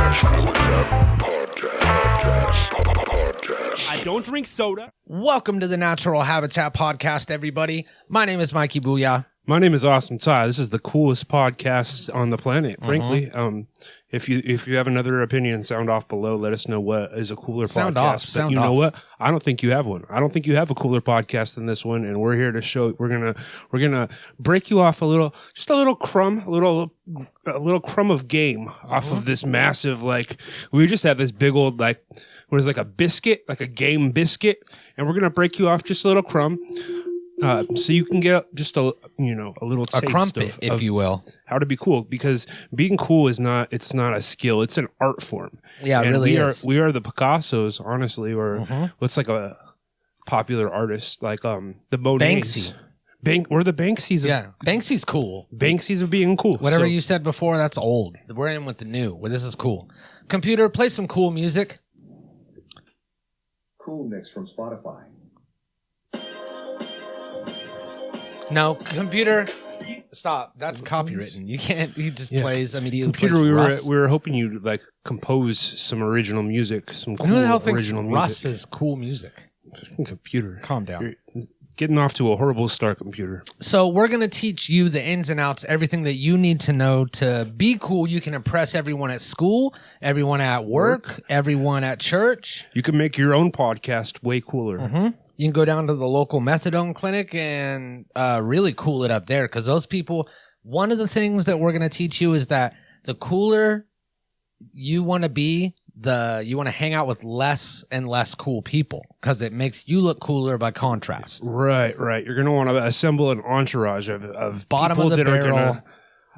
I don't drink soda. Welcome to the Natural Habitat Podcast, everybody. My name is Mikey Booyah. My name is Awesome Ty. This is the coolest podcast on the planet, frankly. If you have another opinion, sound off below. Let us know what is a cooler podcast. But you know what? I don't think you have one. I don't think you have a cooler podcast than this one. And we're here to show. We're gonna break you off a little crumb of game off of this massive, like, we just have this big old, like, what is, like a biscuit, like a game biscuit, and we're gonna break you off just a little crumb. So you can get just a little taste, a crumpet, if you will, how to be cool, because being cool is not a skill, it's an art form. Yeah, it really is. We are the Picassos, honestly, or what's like a popular artist, like the Monets. Banksy. We're the Banksies. Yeah, Banksy's cool. Banksies of being cool. Whatever you said before, that's old. We're in with the new. Well, this is cool. Computer, play some cool music. Cool mix from Spotify. No, computer, stop. That's copywritten. You can't. He just plays. I mean, computer. We were hoping you'd like compose some original music, some cool who the hell thinks original music. Russ is cool music? Computer, calm down. You're getting off to a horrible start, computer. So we're gonna teach you the ins and outs, everything that you need to know to be cool. You can impress everyone at school, everyone at work, everyone at church. You can make your own podcast way cooler. You can go down to the local methadone clinic and really cool it up there, because those people, one of the things that we're going to teach you is that the cooler you want to be, you want to hang out with less and less cool people, because it makes you look cooler by contrast. Right. You're going to want to assemble an entourage of bottom people of the that barrel.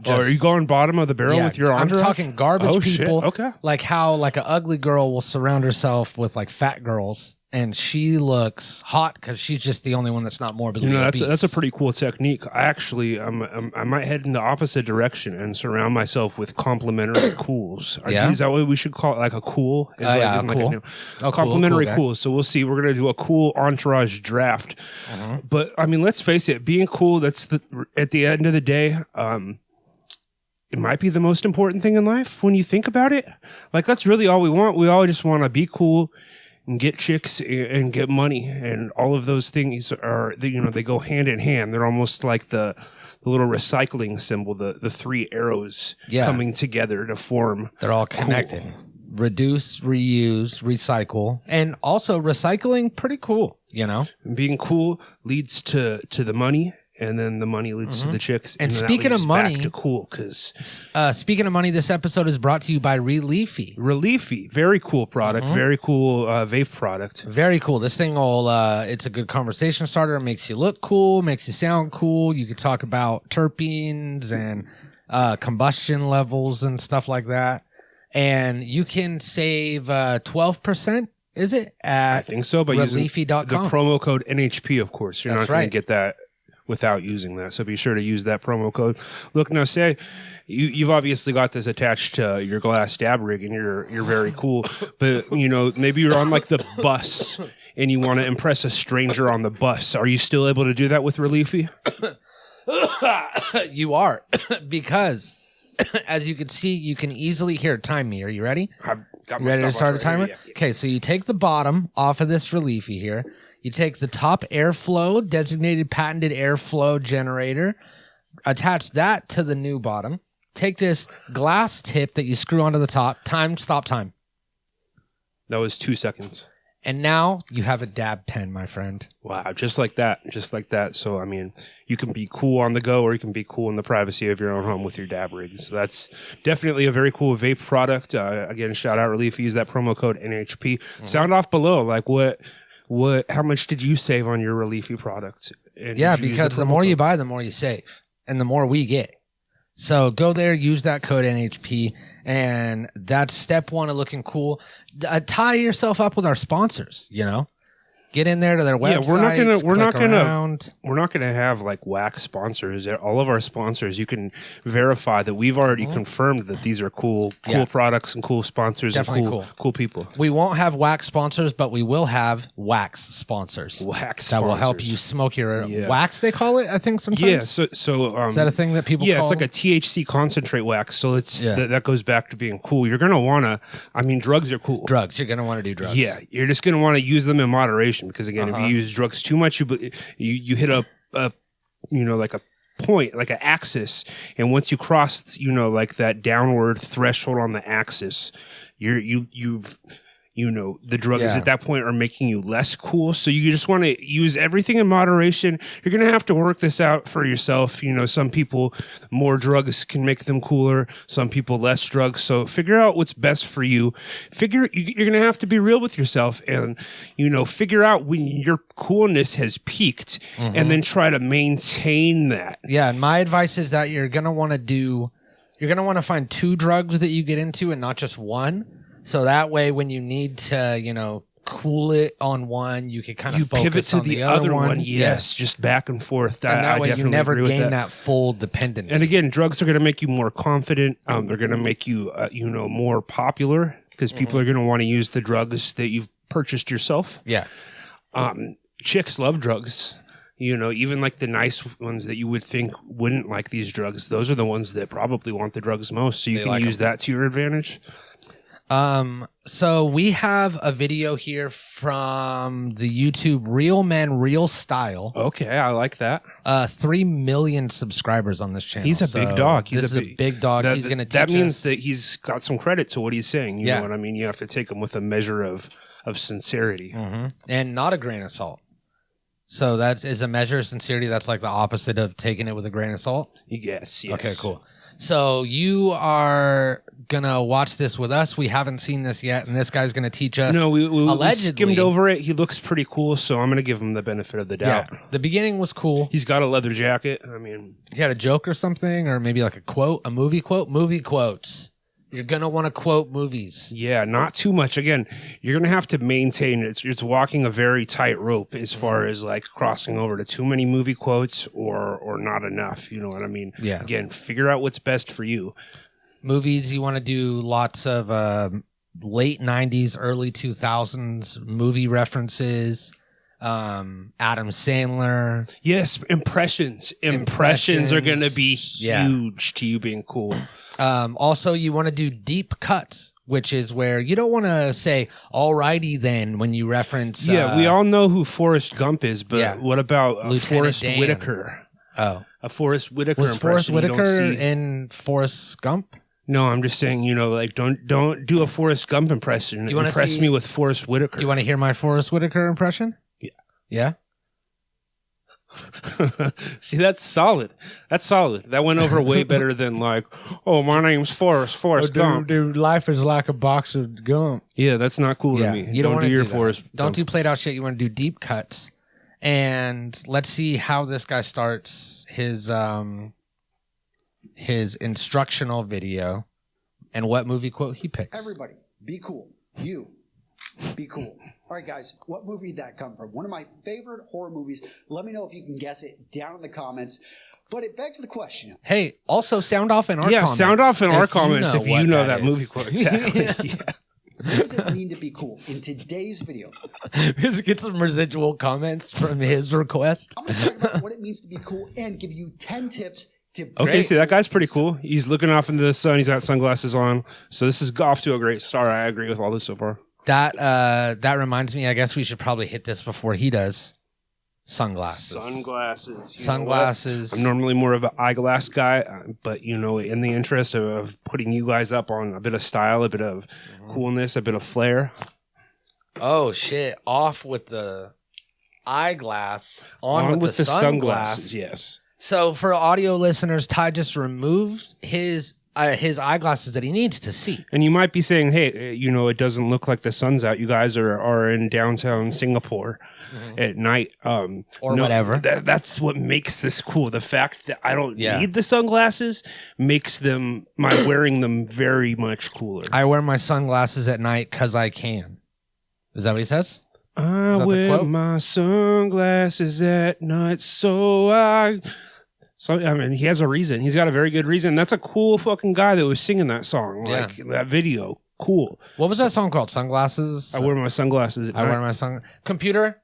Are you going bottom of the barrel with your entourage? I'm talking garbage people. Shit. Okay. Like how like an ugly girl will surround herself with like fat girls, and she looks hot because she's just the only one that's not morbidly obese. That's a pretty cool technique. I might head in the opposite direction and surround myself with complimentary cools. Is that what we should call it? Like a cool? Complimentary cool. So we'll see. We're gonna do a cool entourage draft. But I mean, let's face it. Being cool. At the end of the day. It might be the most important thing in life when you think about it. Like, that's really all we want. We all just want to be cool and get chicks and get money, and all of those things they go hand in hand. They're almost like the little recycling symbol, the three arrows coming together to form. They're all connected. Cool. Reduce, reuse, recycle, and also recycling. Pretty cool, And being cool leads to the money. And then the money leads to the chicks. And speaking of money, back to cool, speaking of money, this episode is brought to you by Releafy. Releafy, very cool product, very cool vape product. Very cool. This thing it's a good conversation starter. It makes you look cool, makes you sound cool. You could talk about terpenes and combustion levels and stuff like that. And you can save 12%. Is it? I think so, by Releafy.com. Using the promo code NHP, of course. You're not going to get that without using that. So be sure to use that promo code. Look, now say you've obviously got this attached to your glass dab rig and you're very cool, but maybe you're on like the bus and you want to impress a stranger on the bus. Are you still able to do that with Releafy? You are, because as you can see, you can easily hear. Time me. Are you ready? I've got my ready to start a timer? Yeah. Okay, so you take the bottom off of this Releafy here. You take the top airflow, designated patented airflow generator, attach that to the new bottom. Take this glass tip that you screw onto the top. Stop time. That was 2 seconds. And now you have a dab pen, my friend. Wow, just like that. So, I mean, you can be cool on the go, or you can be cool in the privacy of your own home with your dab rig. So that's definitely a very cool vape product. Again, shout out Releafy. Use that promo code NHP. Sound off below. Like, how much did you save on your Releafy product? Yeah, because the more you buy, the more you save, and the more we get. So go there, use that code NHP, and that's step one of looking cool. Tie yourself up with our sponsors, Get in there to their website. Yeah, we're not gonna have like whack sponsors. All of our sponsors, you can verify that we've already confirmed that these are cool products and cool sponsors. Definitely and cool people. We won't have wax sponsors, but we will have wax sponsors. That will help you smoke your wax. They call it, I think sometimes. Yeah. So is that a thing that people? Yeah, it's like a THC concentrate wax. So it's that goes back to being cool. You're gonna wanna. I mean, drugs are cool. You're gonna want to do drugs. Yeah, you're just gonna want to use them in moderation. Because again, if you use drugs too much, you hit a like a point, like an axis, and once you cross like that downward threshold on the axis, the drugs at that point are making you less cool. So you just want to use everything in moderation. You're going to have to work this out for yourself. Some people, more drugs can make them cooler. Some people, less drugs. So figure out what's best for you. You're going to have to be real with yourself and, figure out when your coolness has peaked and then try to maintain that. Yeah. And my advice is that you're going to want to find 2 drugs that you get into and not just one. So that way, when you need to, cool it on one, you can kind of focus pivot to on the other one. Yes, just back and forth. And that way, you never gain that full dependency. And again, drugs are going to make you more confident. They're going to make you, more popular because people are going to want to use the drugs that you've purchased yourself. Yeah. Chicks love drugs. Even like the nice ones that you would think wouldn't like these drugs, those are the ones that probably want the drugs most. So you can use that to your advantage. So we have a video here from the YouTube Real Men Real Style. Okay, I like that. 3 million subscribers on this channel. He's a big dog. He's a big dog. He's going to teach us. That means that he's got some credit to what he's saying. You know what I mean? You have to take him with a measure of sincerity. And not a grain of salt. So that is a measure of sincerity. That's like the opposite of taking it with a grain of salt? Yes. Okay, cool. So you are going to watch this with us. We haven't seen this yet, and this guy's going to teach us. No, we skimmed over it. He looks pretty cool, so I'm going to give him the benefit of the doubt. Yeah, the beginning was cool. He's got a leather jacket. I mean, he had a joke or something, or maybe like a quote, a movie quote. Movie quotes. You're going to want to quote movies. Yeah, not too much. Again, you're going to have to maintain it. It's walking a very tight rope as far as like crossing over to too many movie quotes or not enough. You know what I mean? Yeah. Again, figure out what's best for you. Movies, you want to do lots of late 90s, early 2000s movie references. Adam Sandler. Yes, impressions. Impressions are going to be huge to you being cool. Also, you want to do deep cuts, which is where you don't want to say, alrighty then, when you reference. Yeah, we all know who Forrest Gump is, but what about Forrest Whitaker? Oh. A Forrest Whitaker impression. Was Forrest Whitaker in Forrest Gump? No, I'm just saying, like, don't do a Forrest Gump impression. Impress me with Forrest Whitaker. Do you want to hear my Forrest Whitaker impression? Yeah? See, that's solid. That went over way better than like, oh, my name's Forrest Gump. Dude, life is like a box of gum. Yeah, that's not cool to me. You don't want to do your Forrest. Don't do played out shit. You want to do deep cuts. And let's see how this guy starts his instructional video and what movie quote he picks. Everybody, be cool. You. Be cool. All right, guys, what movie did that come from? One of my favorite horror movies. Let me know if you can guess it down in the comments. But it begs the question. Hey, also sound off in our comments. Yeah, sound off in our comments if you know that movie quote. Exactly. Yeah. What does it mean to be cool? In today's video, let's get some residual comments from his request. I'm going to talk about what it means to be cool and give you 10 tips to. Okay, see, that guy's pretty cool. He's looking off into the sun. He's got sunglasses on. So this is off to a great start. I agree with all this so far. That reminds me, I guess we should probably hit this before he does. Sunglasses. Sunglasses. I'm normally more of an eyeglass guy, but, in the interest of putting you guys up on a bit of style, a bit of coolness, a bit of flair. Oh, shit. Off with the eyeglass. On with the sunglasses. Yes. So for audio listeners, Ty just removed his eyeglasses that he needs to see. And you might be saying, hey, it doesn't look like the sun's out. You guys are in downtown Singapore at night. Or whatever. That's what makes this cool. The fact that I don't need the sunglasses makes my wearing them very much cooler. I wear my sunglasses at night because I can. Is that what he says? I wear my sunglasses at night, so I mean, he has a reason. He's got a very good reason. That's a cool fucking guy that was singing that song, like that video. Cool. What was that song called? Sunglasses? I wear my sunglasses at night. I wear my Computer,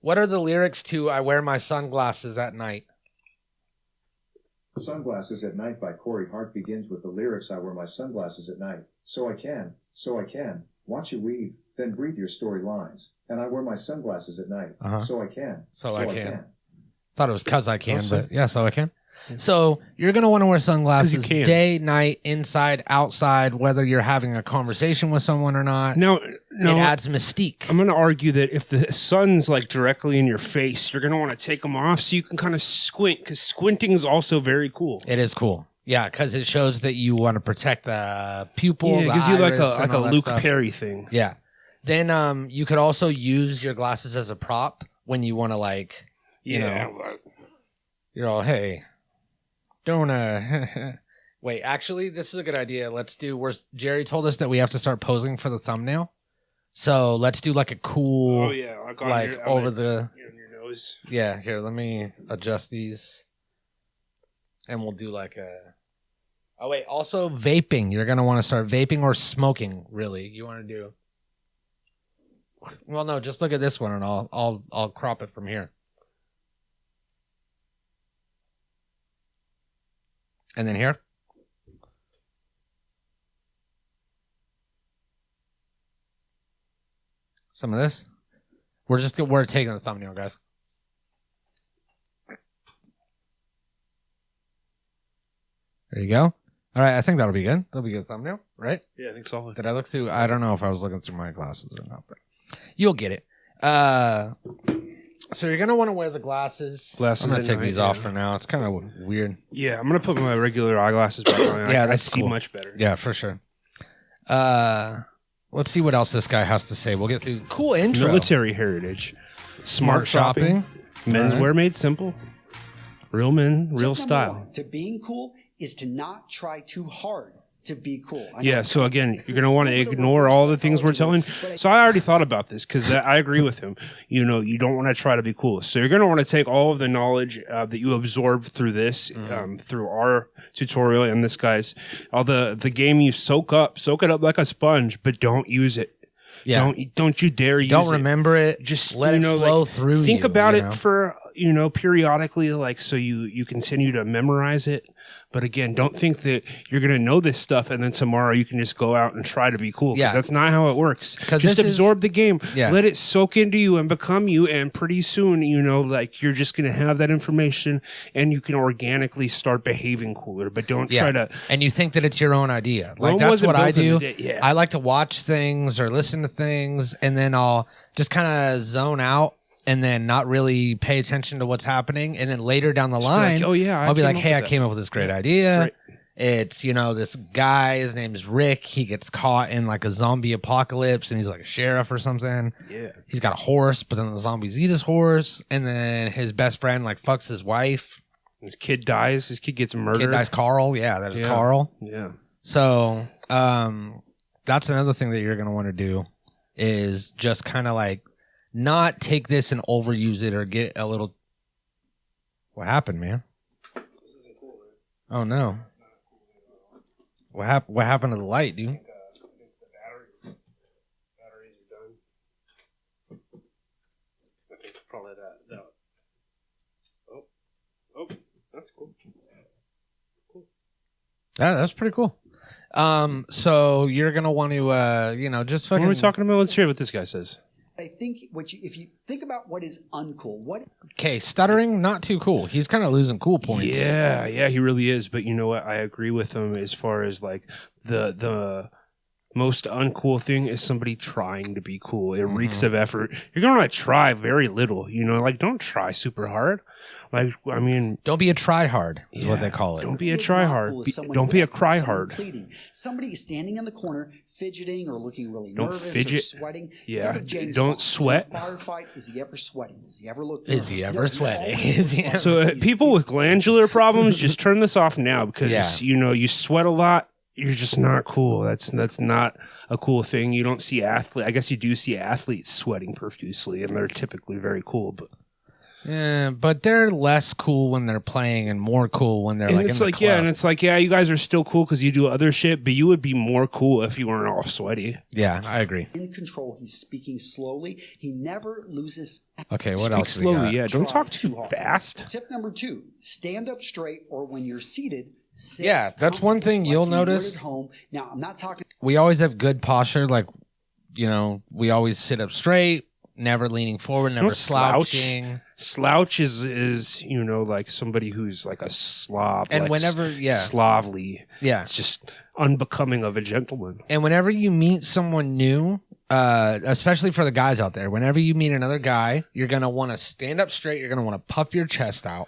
what are the lyrics to I Wear My Sunglasses at Night? Sunglasses at Night by Corey Hart begins with the lyrics, I wear my sunglasses at night, so I can, watch you weave, then breathe your storylines, and I wear my sunglasses at night, so I can, so I can. Thought it was cause I can, but yeah, so I can. So you're going to want to wear sunglasses day, night, inside, outside, whether you're having a conversation with someone or not. No, it adds mystique. I'm going to argue that if the sun's like directly in your face, you're going to want to take them off so you can kind of squint, because squinting is also very cool. It is cool. Yeah, because it shows that you want to protect the pupil. Yeah, it gives you like a Luke Perry thing. Yeah. Then you could also use your glasses as a prop when you want to like, you know, you're all, hey, don't wait, actually, this is a good idea. Let's do, Jerry told us that we have to start posing for the thumbnail. So let's do like a cool, like over the, your nose. Yeah, here, let me adjust these. And we'll do like a, oh wait, also vaping. You're going to want to start vaping or smoking, really. You want to do, well, no, just look at this one and I'll crop it from here. And then here. Some of this. We're taking the thumbnail, guys. There you go. All right, I think that'll be good. That'll be a good thumbnail, right? Yeah, I think so. Did I look through? I don't know if I was looking through my glasses or not, but you'll get it. So you're going to want to wear the glasses. I'm going to take these off for now. It's kind of weird. Yeah, I'm going to put my regular eyeglasses back on. Yeah, I see much better. Yeah, for sure. Let's see what else this guy has to say. We'll get through. Cool intro. Military heritage. Smart shopping. Menswear made simple. Real men, real style. To being cool is to not try too hard to be cool. Yeah, so again, you're going to want to ignore all the things we're telling. So I already thought about this because I agree with him. You know, you don't want to try to be cool. So you're going to want to take all of the knowledge that you absorbed through this, through our tutorial and this guy's, all the game you soak it up like a sponge, but don't use it. Yeah. Don't you dare use it. Don't remember it. Just let it flow through you. Think about it for, periodically, like, so you continue to memorize it. But again, don't think that you're going to know this stuff and then tomorrow you can just go out and try to be cool. Because that's not how it works. Just absorb the game. Yeah. Let it soak into you and become you. And pretty soon, you're just going to have that information and you can organically start behaving cooler. But don't try to. And you think that it's your own idea. Like, that's what I do. I like to watch things or listen to things and then I'll just kind of zone out. And then not really pay attention to what's happening. And then later down the line, I'll be like, hey, I came up with this great idea. Right. It's, this guy, his name is Rick. He gets caught in like a zombie apocalypse and he's like a sheriff or something. Yeah. He's got a horse, but then the zombies eat his horse. And then his best friend like fucks his wife. His kid dies. His kid gets murdered. Kid dies, Carl. Yeah, that is Carl. Yeah. So that's another thing that you're going to want to do is just kind of like, not take this and overuse it or get a little. What happened, man? This isn't cool, man. Oh no! What happened to the light, dude? I think the batteries are done. I think probably that. Oh, that's cool. Cool. Yeah, that's pretty cool. So you're gonna want to, just fucking. What are we talking about? Let's hear what this guy says. I think if you think about what is uncool, okay, stuttering, not too cool. He's kind of losing cool points. Yeah, he really is. But you know what? I agree with him as far as like the most uncool thing is somebody trying to be cool. It reeks of effort. You're gonna try very little. Don't try super hard. Like, I mean, don't be a try hard is what they call it. Don't be a try hard. Don't be a cry hard. Somebody standing in the corner, fidgeting or looking really nervous or sweating. Yeah. Don't sweat. Firefight. Is he ever sweating? Does he ever look? Is he ever sweating? So people with glandular problems, just turn this off now because you sweat a lot. you're just not cool. That's not a cool thing. You don't see I guess you do see athletes sweating profusely, and they're typically very cool, but. Yeah, but they're less cool when they're playing and more cool when they're and like it's in like the club. Yeah, and it's like, yeah, you guys are still cool because you do other shit, but you would be more cool if you weren't all sweaty. Yeah, I agree. In control, he's speaking slowly. He never loses. Okay, what Speak else slowly, we got? yeah. Don't talk too hard. fast. Tip number 2, stand up straight, or when you're seated, sit. Yeah, that's one thing you'll like you would notice. at home. Now, I'm not talking. We always have good posture. Like, you know, we always sit up straight, never leaning forward, never slouching. Slouch is you know, like somebody who's like a slob. And like whenever, slovely. Yeah. It's just unbecoming of a gentleman. And whenever you meet someone new, especially for the guys out there, whenever you meet another guy, you're going to want to stand up straight. You're going to want to puff your chest out.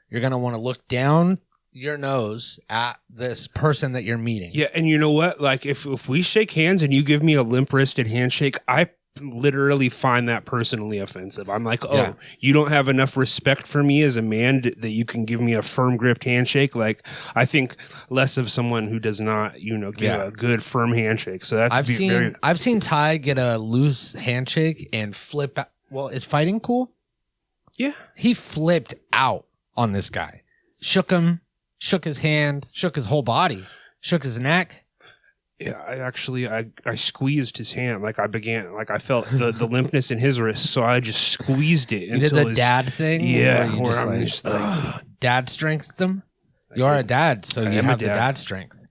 You're going to want to look down your nose at this person that you're meeting. Yeah, and you know what? Like, if we shake hands and you give me a limp-wristed handshake, I literally find that personally offensive. I'm like, you don't have enough respect for me as a man that you can give me a firm gripped handshake. Like, I think less of someone who does not, you know, give a good firm handshake. So that's I've seen Ty get a loose handshake and flip out. Well, is fighting cool? Yeah. He flipped out on this guy. Shook him, shook his hand, shook his whole body, shook his neck. Yeah, I squeezed his hand. Like I felt the limpness in his wrist, so I just squeezed it. You did the dad thing? Yeah, where I'm just like dad strength them? You are a dad, so you have the dad strength.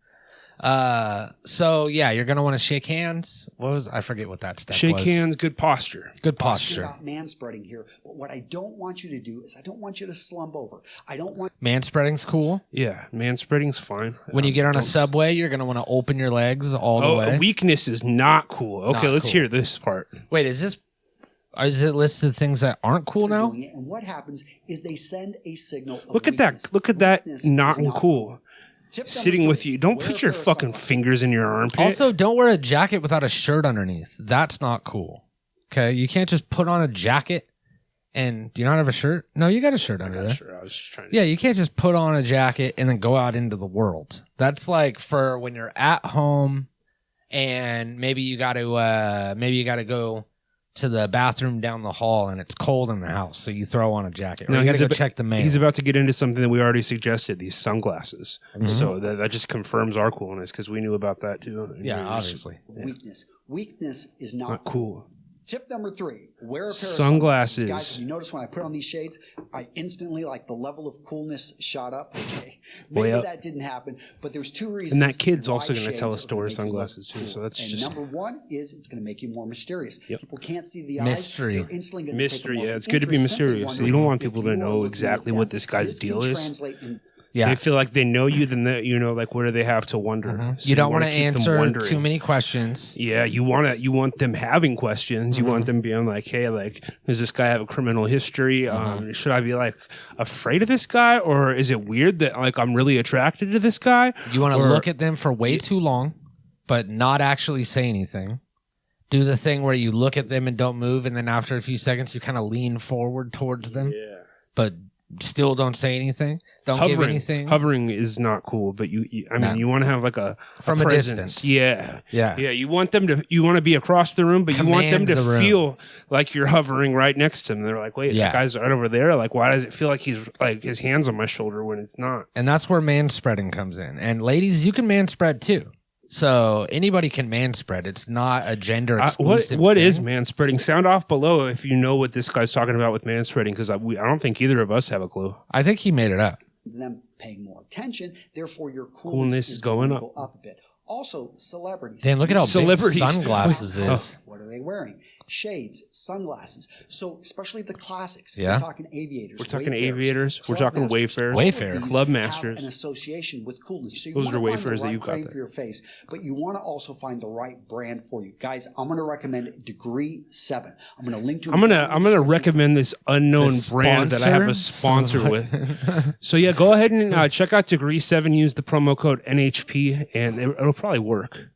So yeah, you're gonna want to shake hands. I forget what that step was. Shake hands, good posture. Good posture. About man spreading here, but what I don't want you to do is I don't want you to slump over. I don't want man spreading's cool. Yeah, man spreading's fine. When you get on a subway, you're gonna want to open your legs all the way. Weakness is not cool. Okay, let's hear this part. Wait, is it listed things that aren't cool now? And what happens is they send a signal. Look at that! Look at that! Not cool. Sitting with you. Don't put your fucking fingers in your armpit. Also, don't wear a jacket without a shirt underneath. That's not cool. Okay? You can't just put on a jacket and do you not have a shirt? No, you got a shirt under there. Sure, I was just trying to. Yeah, you can't just put on a jacket and then go out into the world. That's like for when you're at home and maybe you got to go to the bathroom down the hall and it's cold in the house, so you throw on a jacket. Or you gotta go check the mail. He's about to get into something that we already suggested, these sunglasses. Mm-hmm. So that just confirms our coolness because we knew about that too. Yeah, obviously. Weakness is not cool. Tip number 3, wear a pair of sunglasses. Guys, if you notice when I put on these shades, I instantly, like, the level of coolness shot up. Okay. Maybe that didn't happen, but there's 2 reasons. And that kid's also going to tell us to wear sunglasses too. So that's just. Number 1 is it's going to make you more mysterious. Yep. People can't see the mystery. eyes. They're instantly going to mystery. Yeah, it's good to be mysterious. So you don't want people to know exactly what this guy's deal is. Yeah. They feel like they know you, then like what do they have to wonder? Mm-hmm. So you don't want to answer too many questions. Yeah, you want them having questions. You want them being like, hey, like, does this guy have a criminal history? Should I be like afraid of this guy, or is it weird that like I'm really attracted to this guy? You want to look at them for way too long, but not actually say anything. Do the thing where you look at them and don't move, and then after a few seconds, you kind of lean forward towards them. Yeah, but still don't say anything. Don't give anything. Hovering is not cool, but you you want to have like a presence. Distance. Yeah. You want to be across the room, but you want them to feel like you're hovering right next to them. They're like, wait, that guy's right over there. Like, why does it feel like he's like his hands on my shoulder when it's not? And that's where man spreading comes in. And ladies, you can man spread too. So anybody can man spread. It's not a gender exclusive. What is man spreading? Sound off below if you know what this guy's talking about with man spreading, because I don't think either of us have a clue. I think he made it up. Them paying more attention, therefore your coolness is going up a bit. Also, celebrities. Damn, look at how big sunglasses is. What are they wearing? Shades, sunglasses. So, especially the classics. Yeah. We're talking aviators. We're talking aviators. We're talking Wayfarers. Club Masters. An association with coolness. So those are Wayfarers that you've got there. For your face, but you want to also find the right brand for you, guys. I'm going to recommend Degree 7. I'm going to link to. I'm going to recommend this unknown brand that I have a sponsor with. So yeah, go ahead and check out Degree 7. Use the promo code NHP, and it'll probably work.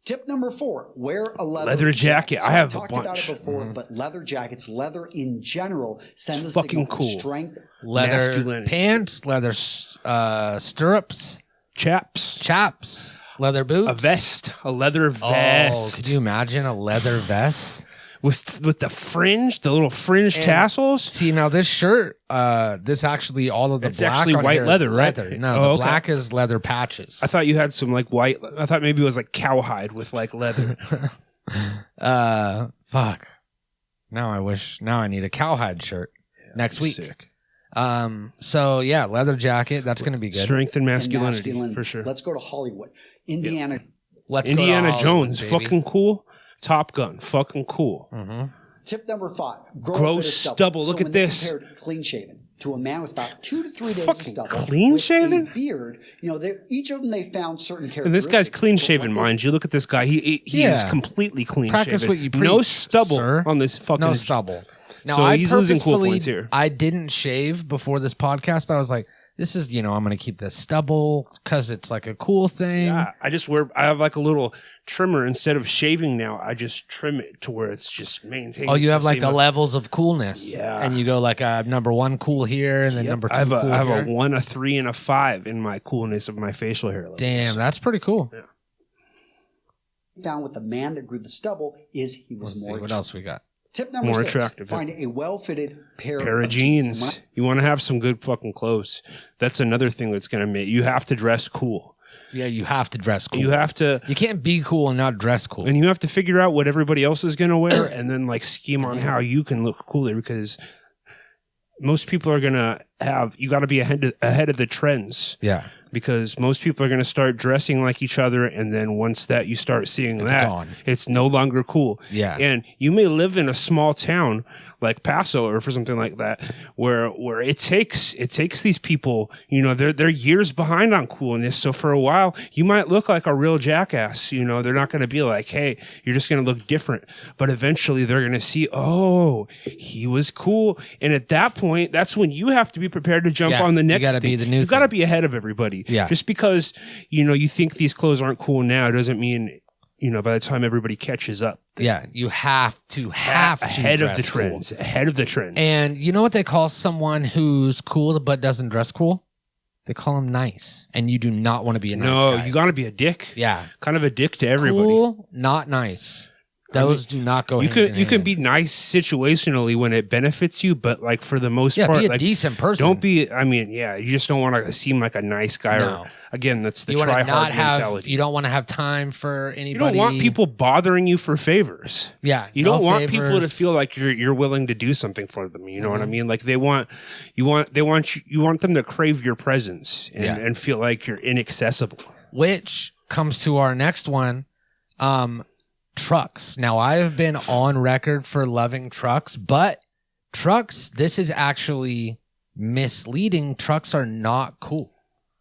Tip number 4, wear a leather jacket. So I have a bunch. About it before, but leather jackets, leather in general, sends a signal of strength. Leather pants, leather stirrups, chaps. Leather boots? A vest. A leather vest. Oh, could you imagine a leather vest? With the fringe, the little fringe tassels. See, now this shirt, this actually, all of the it's black actually on white here leather, is right? leather. No, the black is leather patches. I thought you had some like white. I thought maybe it was like cowhide with like leather. Fuck. Now I need a cowhide shirt next week. Sick. So yeah, leather jacket. That's going to be good. Strength and masculinity, for sure. Let's go to Hollywood. Indiana. Indiana Jones, baby. Fucking cool. Top Gun, fucking cool. Mm-hmm. Tip number 5. Grow stubble. Look at this. Compared clean shaven to a man with about 2 to 3 days fucking of stubble, clean shaven, with a beard. Each of them they found certain characteristics. And this guy's clean shaven, mind you. Look at this guy. He is completely clean shaven. Practice what you preach, no stubble sir. on this fucking. No stubble. Now, so he's losing cool points here. I didn't shave before this podcast. I was like, this is, I'm going to keep this stubble because it's like a cool thing. Yeah, I have like a little trimmer. Instead of shaving now, I just trim it to where it's just maintained. Oh, you have like the levels of coolness. Yeah. And you go like number 1 cool here and then number 2 cool I have here. a 1, a 3, and a 5 in my coolness of my facial hair levels. Damn, that's pretty cool. Yeah. Found with the man that grew the stubble is he was more. What else we got? Tip number more 6, attractive. Find a well-fitted pair of jeans. You want to have some good fucking clothes. That's another thing that's going to make you have to dress cool. Yeah, you have to dress cool. You have to. You can't be cool and not dress cool. And you have to figure out what everybody else is going to wear and then like scheme on how you can look cooler because most people are going to have, you got to be ahead of the trends. Yeah. Because most people are going to start dressing like each other. And then once that you start seeing it's gone. It's no longer cool. Yeah. And you may live in a small town like Paso or for something like that, where it takes these people, they're years behind on coolness. So for a while, you might look like a real jackass. They're not going to be like, hey, you're just going to look different. But eventually they're going to see, oh, he was cool. And at that point, that's when you have to be prepared to jump on the next you gotta thing. be the new you got to be ahead of everybody. Yeah. Just because, you think these clothes aren't cool now doesn't mean, by the time everybody catches up. Yeah, you have to ahead of the trends. Cool. Ahead of the trends. And you know what they call someone who's cool but doesn't dress cool? They call him nice. And you do not want to be a nice guy. No, you got to be a dick. Yeah. Kind of a dick to everybody. Cool, not nice. Those do not go hand in hand. You can be nice situationally when it benefits you, but like for the most part, be a decent person. Don't be. You just don't want to seem like a nice guy. No. Or again, that's the try hard mentality. You don't want to have time for anybody. You don't want people bothering you for favors. Yeah, you don't want people to feel like you're willing to do something for them. You know what I mean? Like you want them to crave your presence and feel like you're inaccessible. Which comes to our next one. Trucks. Now, I have been on record for loving trucks, but trucks, this is actually misleading. Trucks are not cool.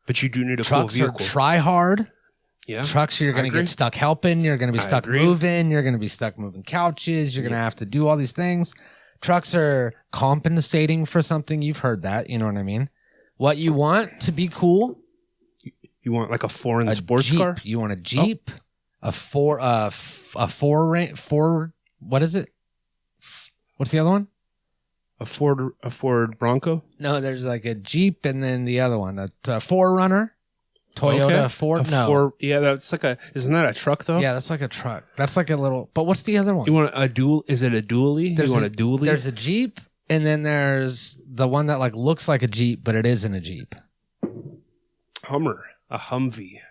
But you do need a trucks cool vehicle. Trucks are try hard. Yeah. Trucks, you're going to get stuck helping. You're going to be stuck moving. You're going to be stuck moving couches. You're going to have to do all these things. Trucks are compensating for something. You've heard that. You know what I mean? What you want to be cool. You want like a foreign sports Jeep. car? You want a Jeep, what is it? What's the other one? A Ford Bronco? No, there's like a Jeep and then the other one, a 4Runner, Toyota Ford. That's like isn't that a truck though? Yeah, that's like a truck. That's like a little, but what's the other one? You want a dual? Is it a dually? You want a dually? There's a Jeep and then there's the one that like looks like a Jeep, but it isn't a Jeep. Hummer, a Humvee.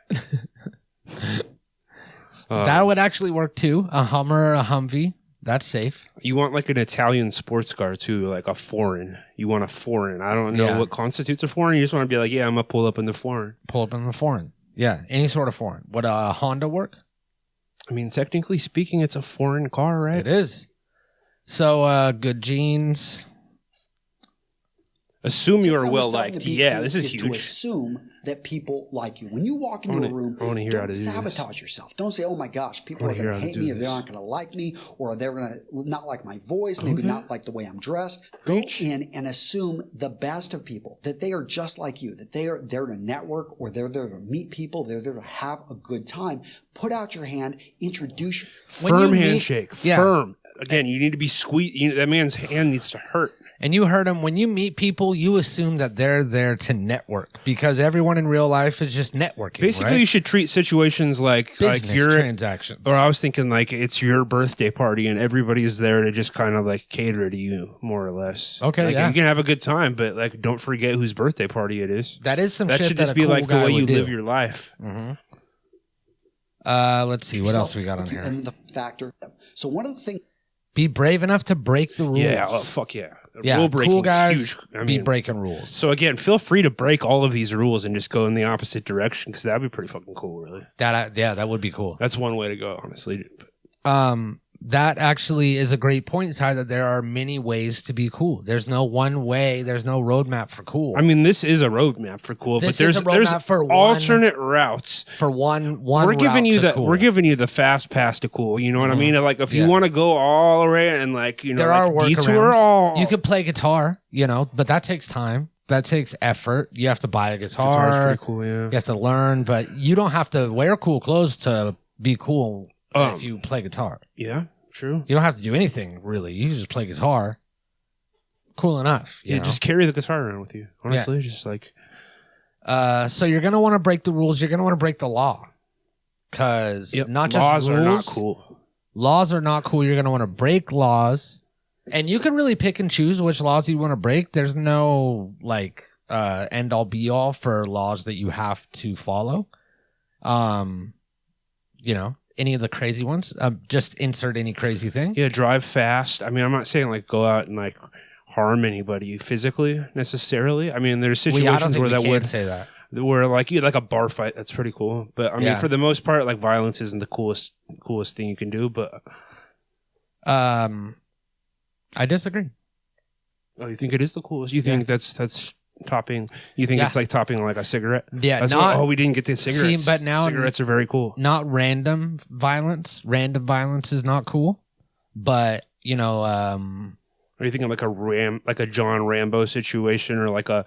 That would actually work too. A Hummer, a Humvee. That's safe. You want like an Italian sports car too, like a foreign. You want a foreign. I don't know what constitutes a foreign. You just want to be like, yeah, I'm going to pull up in the foreign. Pull up in the foreign. Yeah, any sort of foreign. Would a Honda work? I mean, technically speaking, it's a foreign car, right? It is. So, good jeans. Assume you are well liked. Yeah, this is huge. To assume that people like you. When you walk into a room, don't sabotage yourself. Don't say, oh my gosh, people are going to hate me, or they're not going to like me, or they're going to not like my voice, maybe not like the way I'm dressed. Go in and assume the best of people, that they are just like you, that they are there to network, or they're there to meet people, they're there to have a good time. Put out your hand, introduce. Firm handshake. Firm. again, you need to be squeezed. That man's hand needs to hurt. And you heard him. When you meet people, you assume that they're there to network because everyone in real life is just networking. Basically, right? you should treat situations like your transactions. Or I was thinking like it's your birthday party and everybody's there to just kind of like cater to you, more or less. Okay, like, you can have a good time, but like don't forget whose birthday party it is. That is some that shit should that just be cool like the way you do. live your life. Mm-hmm. Let's see what else we got on here. And the factor. So one of the things. Be brave enough to break the rules. Yeah, well, fuck yeah. Rule breaking cool guys, is huge. Be breaking rules. So again, feel free to break all of these rules and just go in the opposite direction because that'd be pretty fucking cool, really. That would be cool. That's one way to go, honestly. That actually is a great point, Ty, that there are many ways to be cool. There's no one way. There's no roadmap for cool. I mean, this is a roadmap for cool, but there's alternate routes for one. We're giving you the fast pass to cool. You know what I mean? Like if you want to go all around and like there like are workarounds. You could play guitar, but that takes time. That takes effort. You have to buy a guitar. Guitar's pretty cool, yeah. You have to learn, but you don't have to wear cool clothes to be cool. If you play guitar. Yeah, true. You don't have to do anything, really. You can just play guitar. Cool enough. You know? Just carry the guitar around with you. Honestly, just like... So you're going to want to break the rules. You're going to want to break the law. Because not just laws rules. Are not cool. Laws are not cool. You're going to want to break laws. And you can really pick and choose which laws you want to break. There's no, end-all, be-all for laws that you have to follow. Any of the crazy ones, just insert any crazy thing. Yeah, drive fast. I mean, I'm not saying like go out and like harm anybody physically necessarily. I mean, there's situations where that would say that. Where like a bar fight, that's pretty cool. But I mean, for the most part, like violence isn't the coolest thing you can do. But I disagree. Oh, you think it is the coolest? You think that's topping? You think it's like topping like a cigarette? Yeah. We didn't get to cigarettes. But now cigarettes are very cool. Not random violence. Random violence is not cool. But are you thinking like a John Rambo situation or like a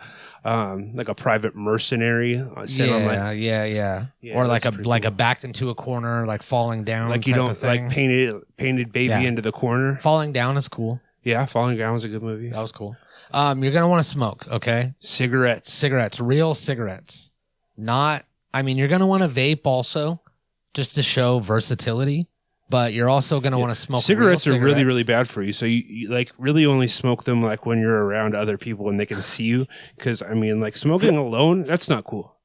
private mercenary? Yeah. Or like a backed into a corner, like falling down. Like you don't like painted baby into the corner. Falling Down is cool. Yeah, Falling Down was a good movie. That was cool. You're going to want to smoke, okay? Cigarettes, real cigarettes. You're going to want to vape also, just to show versatility, but you're also going to want to smoke cigarettes. Are really, really bad for you. So you like really only smoke them like when you're around other people and they can see you. Because, like smoking alone, that's not cool.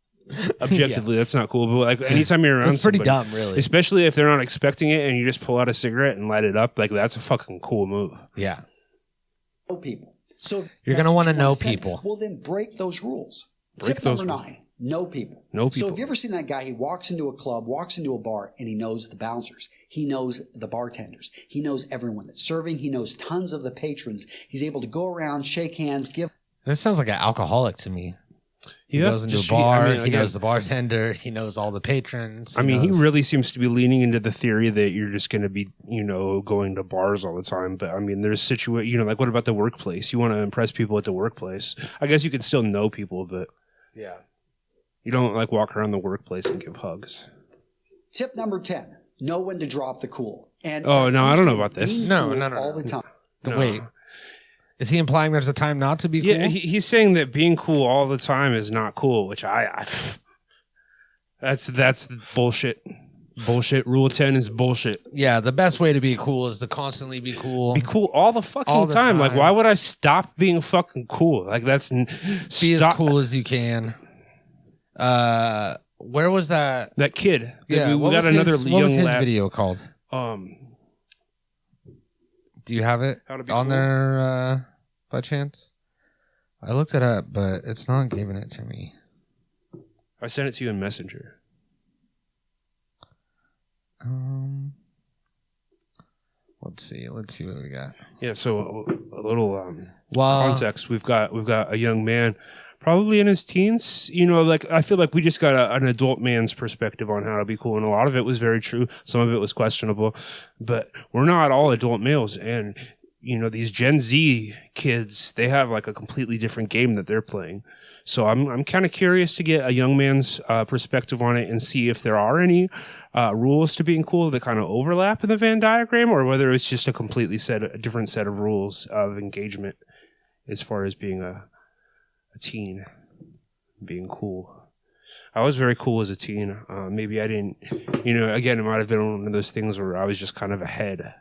Objectively, that's not cool. But like anytime you're around it's pretty dumb, really. Especially if they're not expecting it and you just pull out a cigarette and light it up, like that's a fucking cool move. Yeah. People. So you're going to want to know people. Well, then break those rules. Tip number 9, know people. So have you ever seen that guy? He walks into a club, walks into a bar, and he knows the bouncers. He knows the bartenders. He knows everyone that's serving. He knows tons of the patrons. He's able to go around, shake hands, give. This sounds like an alcoholic to me. He goes into a bar. He knows the bartender. He knows all the patrons. He really seems to be leaning into the theory that you're just going to be, going to bars all the time. But there's what about the workplace? You want to impress people at the workplace. I guess you can still know people, but yeah, you don't like walk around the workplace and give hugs. Tip number 10: know when to drop the cool. And I don't know about this. No, all the time. Wait. Is he implying there's a time not to be cool? Yeah, he's saying that being cool all the time is not cool, which that's bullshit. Bullshit. Rule 10 is bullshit. Yeah, the best way to be cool is to constantly be cool. Be cool all the fucking time. Like, why would I stop being fucking cool? Like, be as cool as you can. Where was that? That kid. Yeah, we got another young lad. What was his video called? Do you have it on there by chance? I looked it up, but it's not giving it to me. I sent it to you in Messenger. Let's see what we got. Yeah, so a little context. We've got a young man, probably in his teens. I feel like we just got an adult man's perspective on how to be cool, and a lot of it was very true. Some of it was questionable, but we're not all adult males, and these Gen Z kids, they have like a completely different game that they're playing. So I'm kind of curious to get a young man's perspective on it and see if there are any rules to being cool that kind of overlap in the Venn diagram, or whether it's just a completely different set of rules of engagement as far as being a teen, being cool. I was very cool as a teen. Maybe I didn't, again, it might have been one of those things where I was just kind of ahead.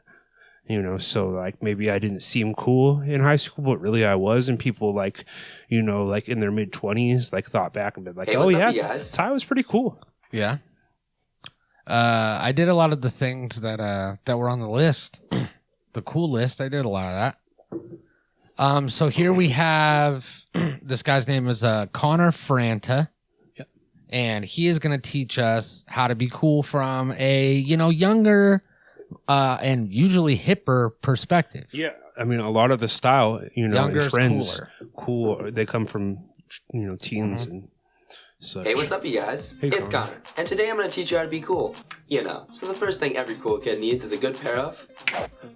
So like maybe I didn't seem cool in high school, but really I was, and people like in their mid-20s like thought back and been like, oh yeah, Ty was pretty cool. Yeah. I did a lot of the things that were on the list, the cool list. I did a lot of that. So here we have this guy's name is Connor Franta. Yep. And he is going to teach us how to be cool from a younger. And usually hipper perspective. Yeah, I mean, a lot of the style, Younger and trends, cool. They come from, teens and such. Hey, what's up, you guys? Hey, it's Connor, and today I'm going to teach you how to be cool. So the first thing every cool kid needs is a good pair of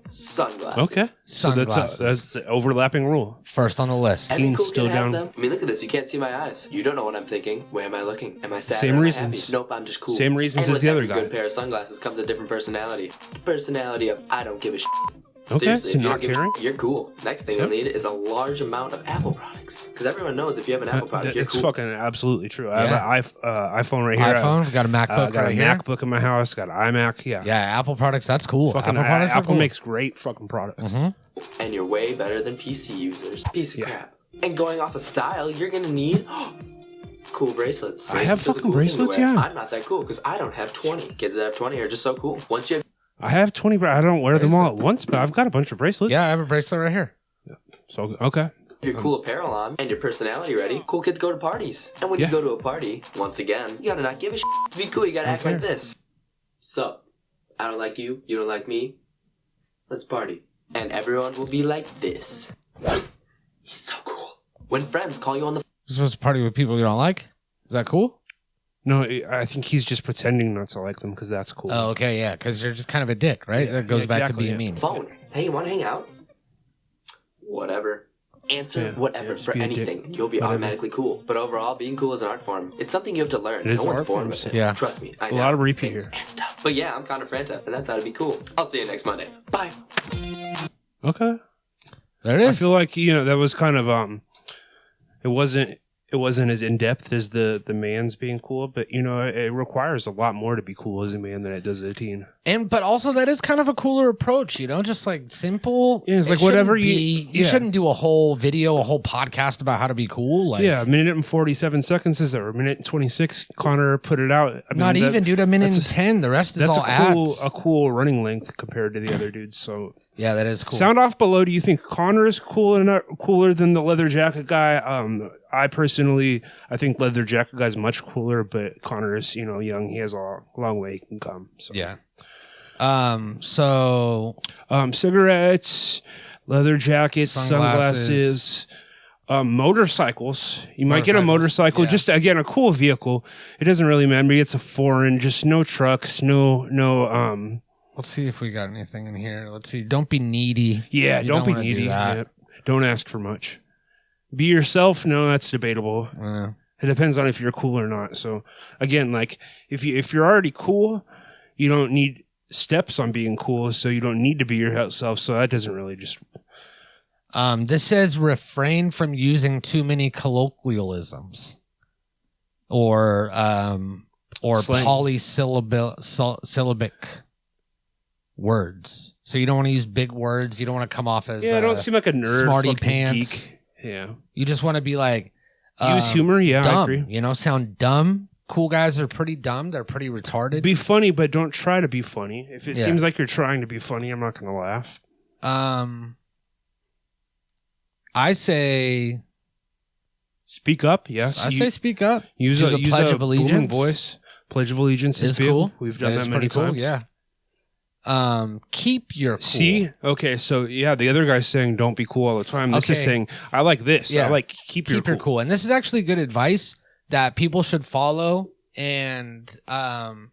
sunglasses. Okay, sunglasses. So that's an overlapping rule. First on the list. Every cool kid has them. I mean, look at this. You can't see my eyes. You don't know what I'm thinking. Where am I looking? Am I sad? Same or reasons. Am I happy? Nope, I'm just cool. Same reasons and as the other guy. guy. With a good pair of sunglasses comes a different personality. The personality of I don't give a shit. Okay, Seriously, so if you not don't give caring. you're cool. Next thing you'll need is a large amount of Apple products. Because everyone knows if you have an Apple product, you're It's cool. fucking absolutely true. I have an iPhone right here. iPhone, got a MacBook got right a here. MacBook in my house. Got an iMac. Yeah. Yeah, Apple products. That's cool. Fucking Apple products. Apple are cool. makes great fucking products. Mm-hmm. And you're way better than PC users. Piece of crap. And going off of style, you're gonna need cool bracelets. I have Bracelets are the fucking cool thing to bracelets, wear. yeah. I'm not that cool because I don't have 20. Kids that have 20 are just so cool. Once you have I have 20, but I don't wear them all at once. But I've got a bunch of bracelets. Yeah, I have a bracelet right here. So okay. your cool apparel on and your personality ready, cool kids go to parties. And when you go to a party, once again, you gotta not give a shit. To be cool, you gotta act like this. So, I don't like you, you don't like me. Let's party. And everyone will be like this. He's so cool. When friends call you on the You're supposed to party with people you don't like? Is that cool? No, I think he's just pretending not to like them because that's cool. Oh, okay, yeah, because you're just kind of a dick, right? That goes back to being mean. phone. Hey, you wanna hang out? Whatever. Answer whatever for anything. You'll be automatically cool. But overall, being cool is an art form. It's something you have to learn. No one's born with it. Yeah. Trust me. I know. A lot of repeat here. And stuff. But yeah, I'm Connor Franta, and that's how to be cool. I'll see you next Monday. Bye. Okay. There it is. I feel like, that was kind of, it wasn't as in-depth as the man's being cool, but, it requires a lot more to be cool as a man than it does as a teen. But also that is kind of a cooler approach, just like simple. Yeah, it's like whatever you shouldn't do a whole video, a whole podcast about how to be cool. Like, a minute and 47 seconds is there. A minute and 26, Connor put it out. I mean, dude, a minute and 10. The rest is all ads. A cool running length compared to the other dudes. So yeah, that is cool. Sound off below. Do you think Connor is cooler than the leather jacket guy? I think leather jacket guy's much cooler, but Connor is, young. He has a long way he can come. So. Yeah. Cigarettes, leather jackets, sunglasses, motorcycles. You might get a motorcycle, just again, a cool vehicle. It doesn't really matter. Maybe it's a foreign, just no trucks, no. Let's see if we got anything in here. Let's see. Don't be needy. Yeah, don't be needy. Don't ask for much. Be yourself. No, that's debatable. It depends on if you're cool or not. So again, like if you're already cool, you don't need steps on being cool, so you don't need to be yourself. So that doesn't really just. This says refrain from using too many colloquialisms, or polysyllabic words. So you don't want to use big words. You don't want to come off as don't seem like a nerd, smarty pants. Geek. Yeah, you just want to be like use humor. Yeah, dumb, I agree. Sound dumb. Cool guys are pretty dumb. They're pretty retarded. Be funny, but don't try to be funny. If it seems like you're trying to be funny, I'm not going to laugh. I say speak up. Yes, I say speak up. Use a Pledge of Allegiance. Voice. Pledge of Allegiance is big. Cool. We've done that many times. Yeah. Keep your cool. See? Okay, so the other guy's saying don't be cool all the time. This is saying I like this. Yeah. I like keep your cool. And this is actually good advice that people should follow. And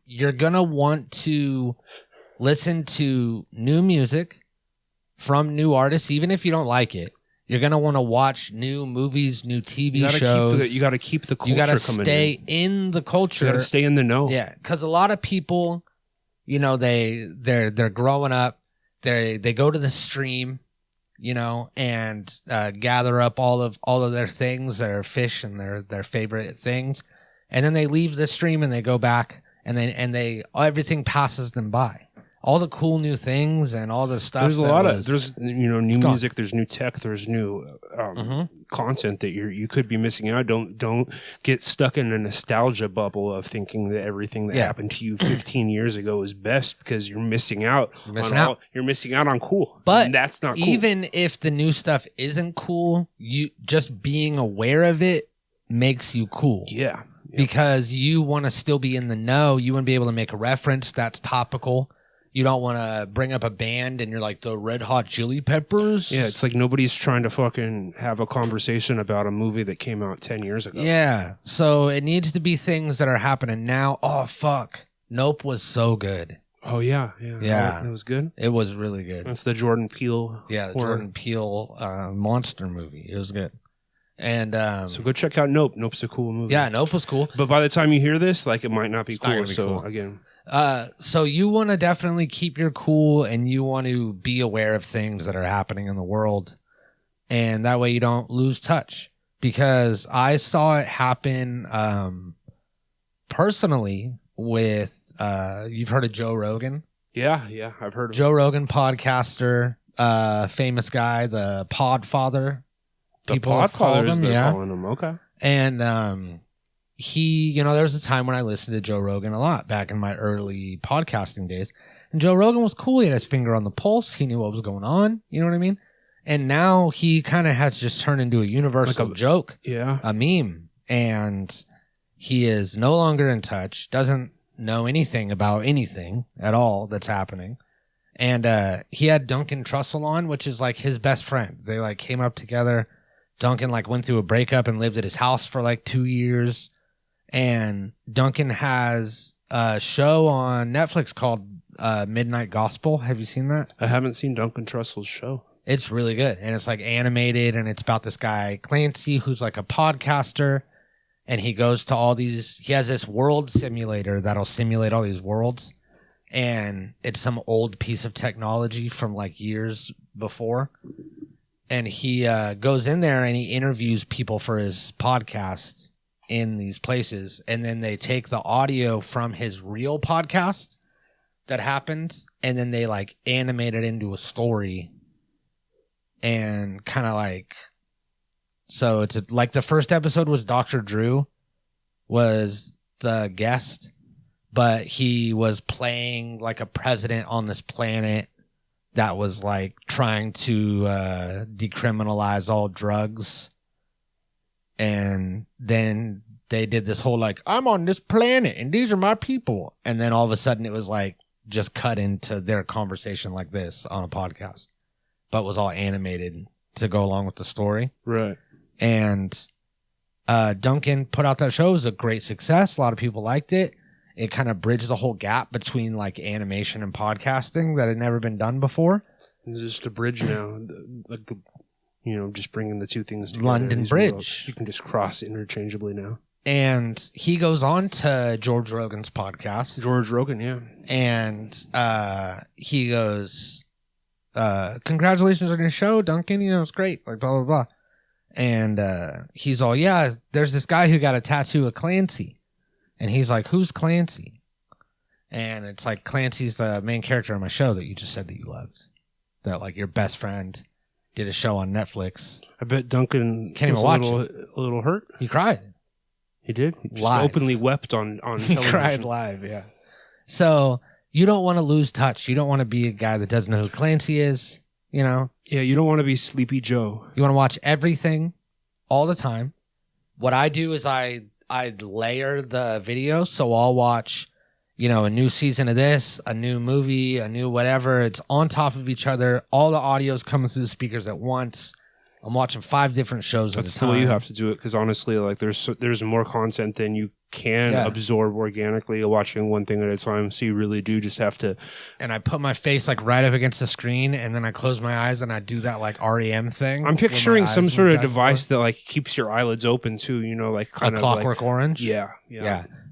you're gonna want to listen to new music from new artists, even if you don't like it. You're going to want to watch new movies, new TV shows. You got to keep the culture coming. You got to coming stay in the culture. You got to stay in the know. Yeah, because a lot of people, you know, they're growing up. They go to the stream, you know, and gather up all of their things, their fish and their favorite things, and then they leave the stream and they go back and they everything passes them by. All the cool new things and all the stuff. There's there's new music, there's new tech, there's new content that you could be missing out. Don't get stuck in a nostalgia bubble of thinking that everything that happened to you 15 years ago is best, because you're missing out. You're missing out on cool. But and that's not cool. Even if the new stuff isn't cool, you just being aware of it makes you cool. Yeah. Because you want to still be in the know. You want to be able to make a reference that's topical. You don't want to bring up a band and you're like, the Red Hot Chili Peppers? Yeah, it's like nobody's trying to fucking have a conversation about a movie that came out 10 years ago. Yeah, so it needs to be things that are happening now. Oh, fuck. Nope was so good. Oh, yeah. It was good? It was really good. That's the Jordan Peele. Yeah, the Jordan Peele monster movie. It was good. And so go check out Nope. Nope's a cool movie. Yeah, Nope was cool. But by the time you hear this, like, it might not be cool. So, again... So you want to definitely keep your cool, and you want to be aware of things that are happening in the world, and that way you don't lose touch. Because I saw it happen personally with you've heard of Joe Rogan? Yeah, I've heard of Joe Rogan, podcaster, famous guy, the Podfather. The Podfathers, they're calling him. Okay. And he, you know, there was a time when I listened to Joe Rogan a lot back in my early podcasting days. And Joe Rogan was cool. He had his finger on the pulse. He knew what was going on. You know what I mean? And now he kind of has just turned into a universal joke. Yeah. A meme. And he is no longer in touch, doesn't know anything about anything at all that's happening. And he had Duncan Trussell on, which is like his best friend. They like came up together. Duncan like went through a breakup and lived at his house for like 2 years. And Duncan has a show on Netflix called Midnight Gospel. Have you seen that? I haven't seen Duncan Trussell's show. It's really good. And it's like animated, and it's about this guy, Clancy, who's like a podcaster. And he goes to all these, he has this world simulator that'll simulate all these worlds. And it's some old piece of technology from like years before. And he goes in there and he interviews people for his podcast in these places, and then they take the audio from his real podcast that happened, and then they like animate it into a story, and kind of like, so it's like the first episode was Dr. Drew was the guest, but he was playing like a president on this planet that was like trying to decriminalize all drugs. And then they did this whole like, I'm on this planet and these are my people. And then all of a sudden it was like just cut into their conversation like this on a podcast, but was all animated to go along with the story. Right. And Duncan put out that show. It was a great success. A lot of people liked it. It kind of bridged the whole gap between like animation and podcasting that had never been done before. It's just a bridge now. Like the, you know, just bringing the two things together. London Bridge. Worlds. You can just cross interchangeably now. And he goes on to George Rogan's podcast. George Rogan, yeah. And he goes, congratulations on your show, Duncan. You know, it's great. Like, blah, blah, blah. And he's all, yeah, there's this guy who got a tattoo of Clancy. And he's like, who's Clancy? And it's like, Clancy's the main character on my show that you just said that you loved. That, like, your best friend did a show on Netflix. I bet Duncan can't even watch it. A little hurt. He cried. He did? He just openly wept on television. He cried live, yeah. So you don't want to lose touch. You don't want to be a guy that doesn't know who Clancy is, you know? Yeah, you don't want to be Sleepy Joe. You want to watch everything all the time. What I do is I layer the video, so I'll watch, you know, a new season of this, a new movie, a new whatever. It's on top of each other. All the audio's coming through the speakers at once. I'm watching 5 different shows at a time. That's the way you have to do it, because honestly, like there's more content than you can absorb organically watching one thing at a time. So you really do just have to. And I put my face like right up against the screen, and then I close my eyes and I do that like REM thing. I'm picturing some sort of device that like keeps your eyelids open too. You know, like kind of Clockwork Orange. Yeah.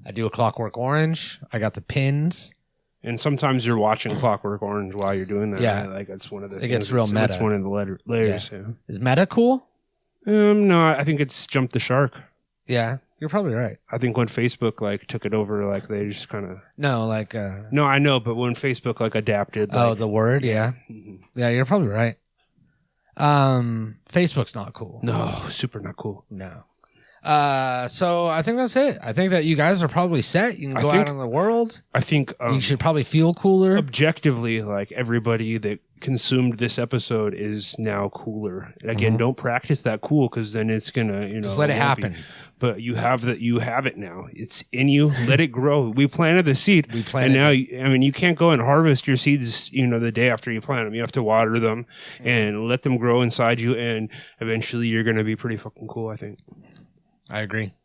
I do a Clockwork Orange. I got the pins. And sometimes you're watching Clockwork Orange while you're doing that. Yeah, like that's one of the. It gets real meta. It's one of the layers. Yeah. Is meta cool? No, I think it's jumped the shark. Yeah, you're probably right. I think when Facebook like took it over, like they just kind of no, I know, but when Facebook like adapted, the word, yeah, you're probably right. Facebook's not cool. No, super not cool. No. So I think that's it. I think that you guys are probably set. You can go out in the world. I think you should probably feel cooler. Objectively, like everybody that consumed this episode is now cooler. Again, don't practice that cool, because then it's gonna, just let it happen. But you have it now. It's in you. Let it grow. We planted the seed. And now, you can't go and harvest your seeds, the day after you plant them. You have to water them and let them grow inside you. And eventually you're going to be pretty fucking cool, I think. I agree.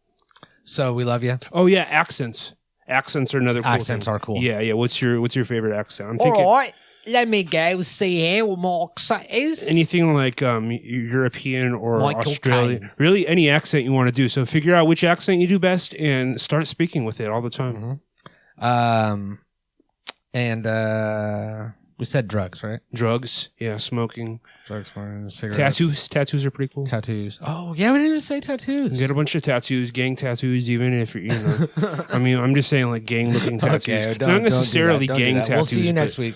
So we love you. Oh yeah. Accents are another cool accents thing. Are cool. Yeah. What's your favorite accent? I'm thinking, all right. Let me go see here what my accent is. Anything like European or Michael Australian. Caine. Really, any accent you want to do. So figure out which accent you do best and start speaking with it all the time. We said drugs, right? Drugs, yeah, smoking. Drugs, smoking, cigarettes. Tattoos are pretty cool. Tattoos. Oh, yeah, we didn't even say tattoos. Get a bunch of tattoos, gang tattoos, even if you're, I'm just saying like gang looking tattoos. Okay, not necessarily don't gang do that. tattoos. We'll see you next week.